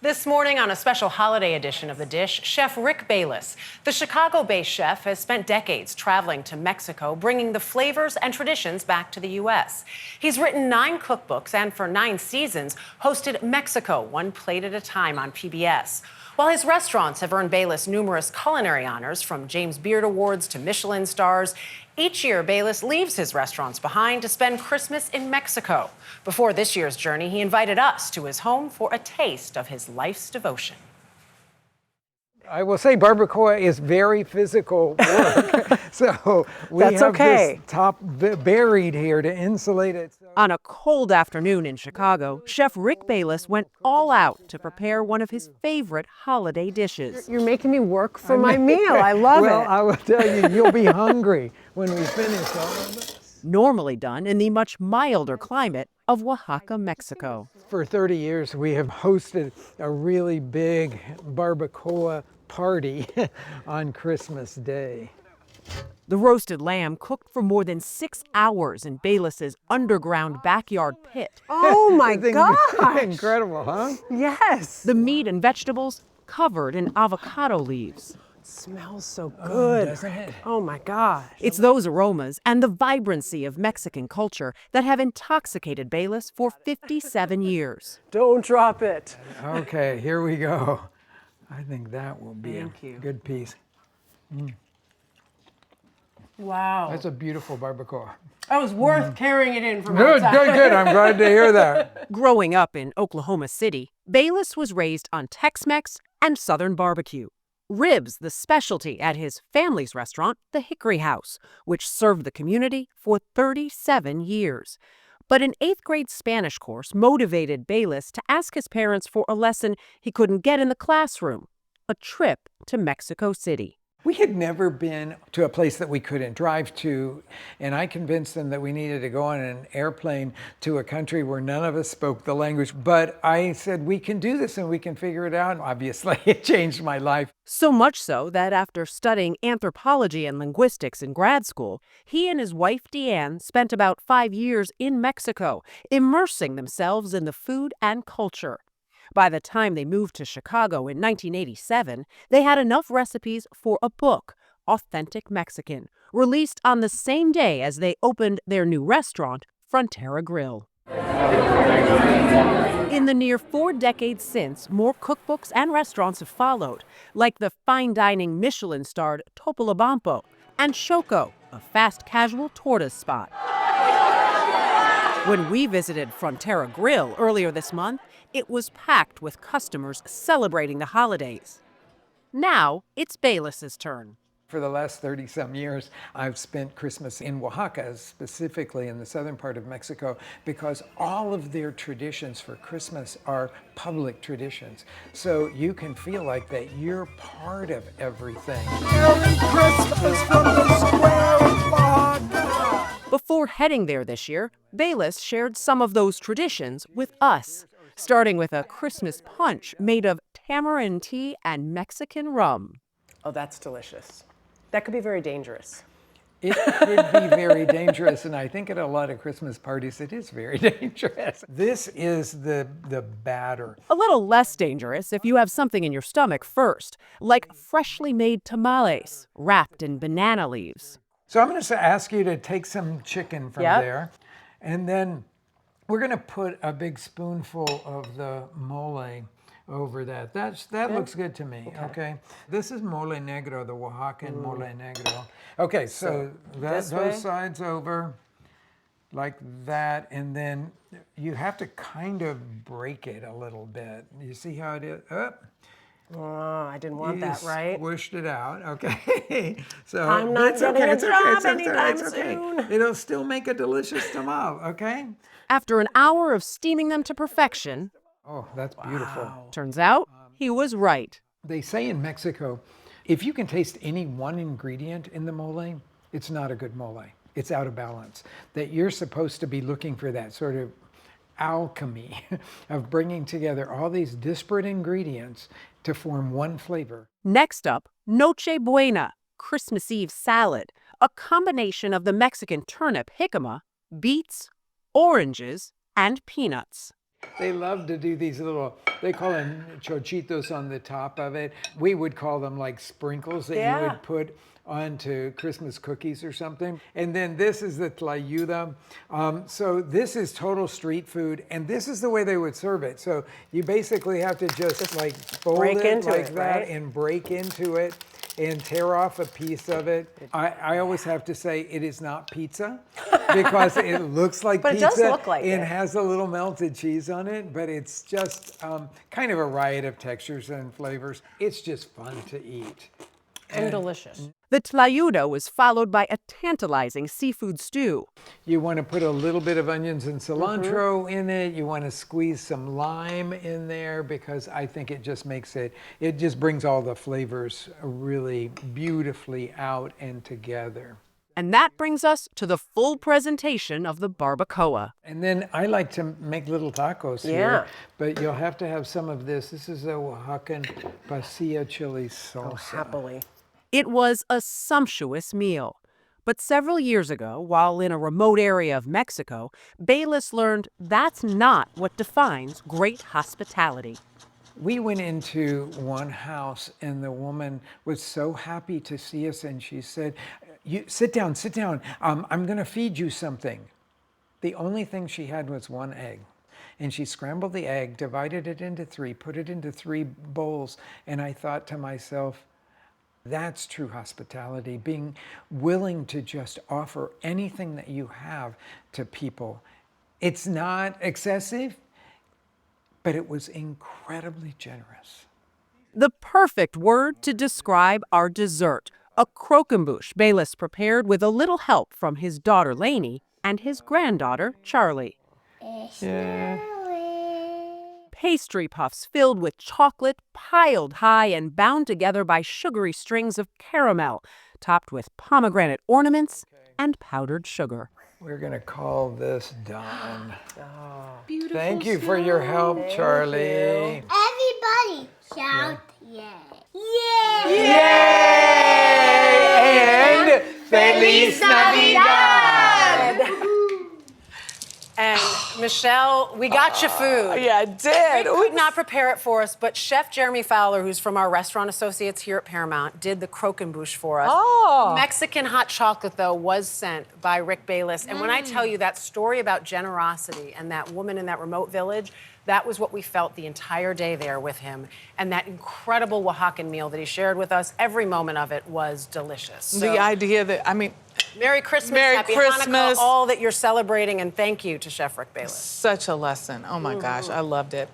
This morning on a special holiday edition of The Dish, Chef Rick Bayless. The Chicago-based chef has spent decades traveling to Mexico, bringing the flavors and traditions back to the U.S. He's written 9 cookbooks and for 9 seasons hosted Mexico, one plate at a time on PBS. While his restaurants have earned Bayless numerous culinary honors, from James Beard Awards to Michelin stars, each year Bayless leaves his restaurants behind to spend Christmas in Mexico. Before this year's journey, he invited us to his home for a taste of his life's devotion. I will say barbacoa is very physical work, so we have this top buried here to insulate it. On a cold afternoon in Chicago, Chef Rick Bayless went all out to prepare one of his favorite holiday dishes. You're making me work for my meal. I love it. Well, I will tell you, you'll be hungry when we finish all of it. Normally done in the much milder climate of Oaxaca, Mexico. For 30 years, we have hosted a really big barbacoa party on Christmas Day. The roasted lamb cooked for more than 6 hours in Bayless's underground backyard pit. Oh my gosh! Incredible, huh? Yes. The meat and vegetables covered in avocado leaves. It smells so good. Doesn't it? Oh my gosh. It's those aromas and the vibrancy of Mexican culture that have intoxicated Bayless for 57 years. Don't drop it. Okay, here we go. I think that will be Thank you. good piece. Wow. That's a beautiful barbacoa. That was worth carrying it in from Good, outside. good. I'm glad to hear that. Growing up in Oklahoma City, Bayless was raised on Tex-Mex and Southern barbecue. Ribs, the specialty at his family's restaurant, the Hickory House, which served the community for 37 years. But an 8th grade Spanish course motivated Bayless to ask his parents for a lesson he couldn't get in the classroom, a trip to Mexico City. We had never been to a place that we couldn't drive to, and I convinced them that we needed to go on an airplane to a country where none of us spoke the language. But I said, we can do this and we can figure it out. Obviously, it changed my life. So much so that after studying anthropology and linguistics in grad school, he and his wife Deanne spent about 5 years in Mexico, immersing themselves in the food and culture. By the time they moved to Chicago in 1987, they had enough recipes for a book, Authentic Mexican, released on the same day as they opened their new restaurant, Frontera Grill. In the near 4 decades since, more cookbooks and restaurants have followed, like the fine dining Michelin-starred Topolobampo and Choco, a fast casual tortoise spot. When we visited Frontera Grill earlier this month, it was packed with customers celebrating the holidays. Now it's Bayless's turn. For the last 30-some years, I've spent Christmas in Oaxaca, specifically in the southern part of Mexico, because all of their traditions for Christmas are public traditions. So you can feel like that you're part of everything. Merry Christmas from the square of Oaxaca! Before heading there this year, Bayless shared some of those traditions with us, starting with a Christmas punch made of tamarind tea and Mexican rum. Oh, that's delicious. That could be very dangerous. It could be very dangerous, and I think at a lot of Christmas parties it is very dangerous. This is the batter. A little less dangerous if you have something in your stomach first, like freshly made tamales wrapped in banana leaves. So I'm going to ask you to take some chicken from there, and then we're going to put a big spoonful of the mole over that. That looks good to me, okay? This is mole negro, the Oaxacan mole negro. Okay, so those sides over like that, and then you have to kind of break it a little bit. You see how it is? Oh, I didn't want that, right? Squished it out, okay. So I'm not getting a job anytime it's okay. soon. It'll still make a delicious tamal, okay? After an hour of steaming them to perfection, Oh, that's beautiful. turns out he was right. They say in Mexico, if you can taste any one ingredient in the mole, it's not a good mole. It's out of balance. That you're supposed to be looking for that sort of alchemy of bringing together all these disparate ingredients to form one flavor. Next up, Noche Buena, Christmas Eve salad, a combination of the Mexican turnip jicama, beets, oranges, and peanuts. They love to do these little, they call them chochitos on the top of it. We would call them like sprinkles that you would put onto Christmas cookies or something. And then this is the tlayuda. So this is total street food, and this is the way they would serve it. So you basically have to just like fold it like that and break into it and tear off a piece of it. I always have to say it is not pizza because it looks like but pizza. But it does look like it. It has a little melted cheese on it, but it's just kind of a riot of textures and flavors. It's just fun to eat. And delicious. The tlayuda was followed by a tantalizing seafood stew. You want to put a little bit of onions and cilantro in it. You want to squeeze some lime in there because I think it just makes it just brings all the flavors really beautifully out and together. And that brings us to the full presentation of the barbacoa. And then I like to make little tacos here, but you'll have to have some of this. This is a Oaxacan pasilla chili salsa. Oh, happily. It was a sumptuous meal. But several years ago, while in a remote area of Mexico, Bayless learned that's not what defines great hospitality. We went into one house and the woman was so happy to see us and she said, sit down. I'm going to feed you something. The only thing she had was one egg. And she scrambled the egg, divided it into three, put it into 3 bowls. And I thought to myself, that's true hospitality, being willing to just offer anything that you have to people. It's not excessive, but it was incredibly generous. The perfect word to describe our dessert, a croquembouche Bayless prepared with a little help from his daughter Lainey and his granddaughter Charlie. Pastry puffs filled with chocolate, piled high and bound together by sugary strings of caramel, topped with pomegranate ornaments and powdered sugar. We're going to call this done. Beautiful. Thank you for your help, Charlie. Everybody shout yay. Yay! Yay! And Feliz Navidad! And Michelle, we got you food. Yeah, I did. We could not prepare it for us, but Chef Jeremy Fowler, who's from our restaurant associates here at Paramount, did the croquembouche for us. Oh. Mexican hot chocolate, though, was sent by Rick Bayless. And when I tell you that story about generosity and that woman in that remote village, that was what we felt the entire day there with him. And that incredible Oaxacan meal that he shared with us, every moment of it was delicious. So, the idea that, Merry Christmas, Merry Happy Christmas. Hanukkah, all that you're celebrating, and thank you to Chef Rick Bayless. such a lesson. Oh my gosh, I loved it.